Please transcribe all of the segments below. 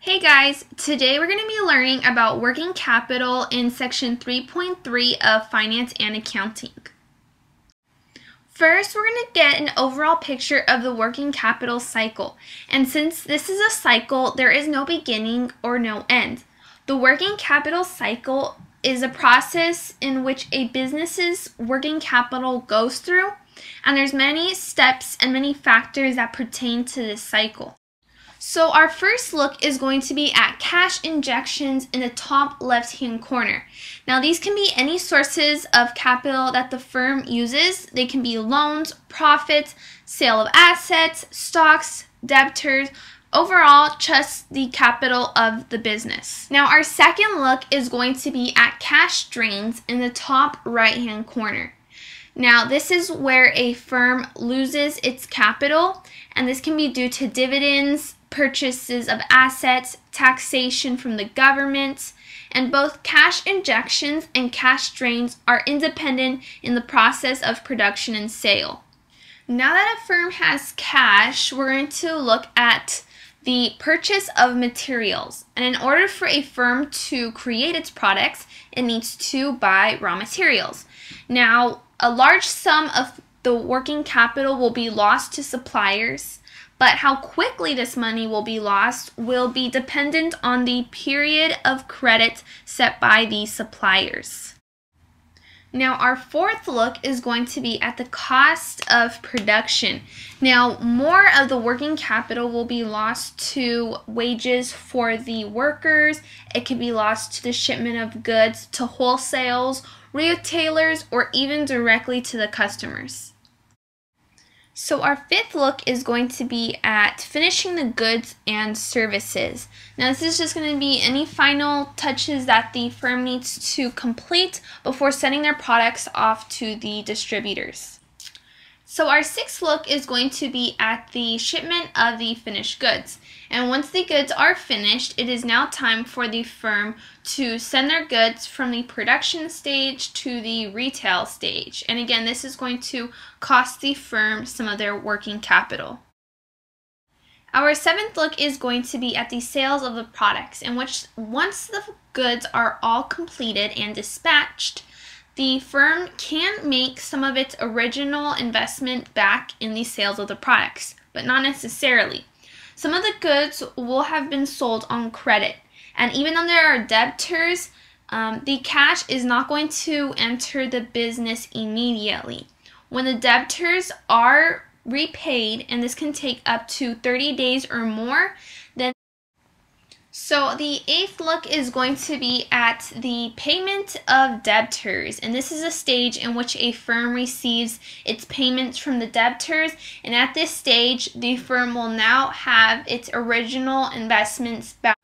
Hey guys, today we're going to be learning about working capital in section 3.3 of Finance and Accounting. First, we're going to get an overall picture of the working capital cycle. And since this is a cycle, there is no beginning or no end. The working capital cycle is a process in which a business's working capital goes through, and there's many steps and many factors that pertain to this cycle. So our first look is going to be at cash injections in the top left-hand corner. Now these can be any sources of capital that the firm uses. They can be loans, profits, sale of assets, stocks, debtors, overall just the capital of the business. Now our second look is going to be at cash drains in the top right-hand corner. Now, this is where a firm loses its capital, and this can be due to dividends, purchases of assets, taxation from the government, and both cash injections and cash drains are independent in the process of production and sale. Now that a firm has cash, we're going to look at the purchase of materials. And in order for a firm to create its products, it needs to buy raw materials. Now, a large sum of the working capital will be lost to suppliers, but how quickly this money will be lost will be dependent on the period of credit set by the suppliers. Now, our fourth look is going to be at the cost of production. Now, more of the working capital will be lost to wages for the workers. It could be lost to the shipment of goods to wholesales, retailers, or even directly to the customers. So our fifth look is going to be at finishing the goods and services. Now this is just going to be any final touches that the firm needs to complete before sending their products off to the distributors. So our sixth look is going to be at the shipment of the finished goods. And once the goods are finished, it is now time for the firm to send their goods from the production stage to the retail stage. And again, this is going to cost the firm some of their working capital. Our seventh look is going to be at the sales of the products, in which once the goods are all completed and dispatched, the firm can make some of its original investment back in the sales of the products, but not necessarily. Some of the goods will have been sold on credit, and even though there are debtors, the cash is not going to enter the business immediately. When the debtors are repaid, and this can take up to 30 days or more, So the eighth look is going to be at the payment of debtors, and this is a stage in which a firm receives its payments from the debtors, and at this stage the firm will now have its original investments back.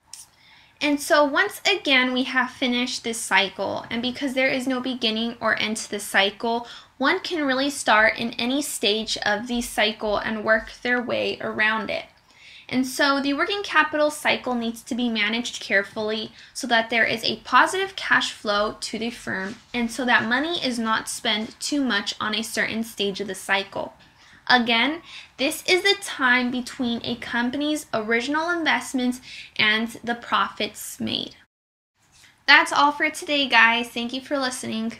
And so once again we have finished this cycle, and because there is no beginning or end to the cycle, one can really start in any stage of the cycle and work their way around it. And so the working capital cycle needs to be managed carefully so that there is a positive cash flow to the firm and so that money is not spent too much on a certain stage of the cycle. Again, this is the time between a company's original investments and the profits made. That's all for today, guys. Thank you for listening.